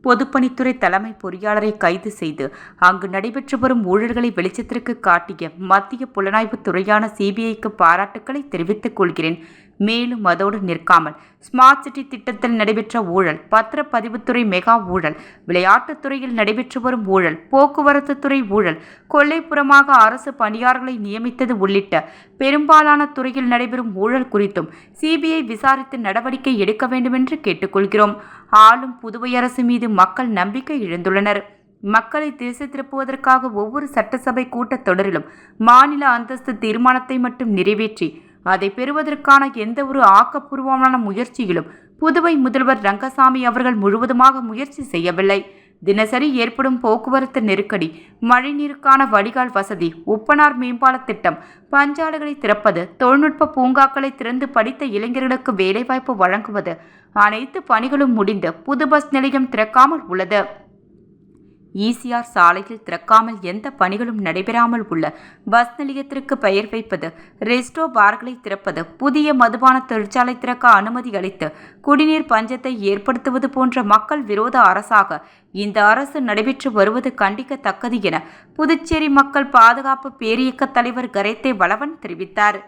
பொதுப்பணித்துறை தலைமை பொறியாளரை கைது செய்து அங்கு நடைபெற்று வரும் ஊழல்களை வெளிச்சத்திற்கு காட்டிய மத்திய புலனாய்வு துறையான சிபிஐக்கு பாராட்டுக்களை தெரிவித்துக் கொள்கிறேன். மேலும் அதோடு நிற்காமல் ஸ்மார்ட் சிட்டி திட்டத்தில் நடைபெற்ற ஊழல், பத்திரப்பதிவுத்துறை மெகா ஊழல், விளையாட்டுத்துறையில் நடைபெற்று வரும் ஊழல், போக்குவரத்து துறை ஊழல், கொல்லைப்புறமாக அரசு பணியாளர்களை நியமித்தது உள்ளிட்ட பெரும்பாலான துறையில் நடைபெறும் ஊழல் குறித்தும் சிபிஐ விசாரித்து நடவடிக்கை எடுக்க வேண்டும் என்று கேட்டுக்கொள்கிறோம். ஆளும் புதுவை அரசு மீது மக்கள் நம்பிக்கை இழந்துள்ளனர். மக்களை திசை திருப்புவதற்காக ஒவ்வொரு சட்டசபை கூட்டத்தொடரிலும் மாநில அந்தஸ்து தீர்மானத்தை மட்டும் நிறைவேற்றி அதை பெறுவதற்கான எந்த ஒரு ஆக்கப்பூர்வமான முயற்சியிலும் புதுவை முதல்வர் ரங்கசாமி அவர்கள் முழுவதுமாக முயற்சி செய்யவில்லை. தினசரி ஏற்படும் போக்குவரத்து நெருக்கடி, மழைநீருக்கான வடிகால் வசதி, உப்பனார் மேம்பால திட்டம், பஞ்சாலைகளை திறப்பது, தொழில்நுட்ப பூங்காக்களை திறந்து படித்த இளைஞர்களுக்கு வேலைவாய்ப்பு வழங்குவது, அனைத்து பணிகளும் முடிந்து புது பஸ் நிலையம் திறக்காமல் உள்ளது. ஈசிஆர் சாலையில் திறக்காமல் எந்த பணிகளும் நடைபெறாமல் உள்ள பஸ் நிலையத்திற்கு பெயர் வைப்பது, ரெஸ்டோ பார்களை திறப்பது, புதிய மதுபான தொழிற்சாலை திறக்க அனுமதி அளித்து குடிநீர் பஞ்சத்தை ஏற்படுத்துவது போன்ற மக்கள் விரோத அரசாக இந்த அரசு நடைபெற்று வருவது கண்டிக்கத்தக்கது என புதுச்சேரி மக்கள் பாதுகாப்பு பேரியக்க தலைவர் கரேத்தே வளவன் தெரிவித்தார்.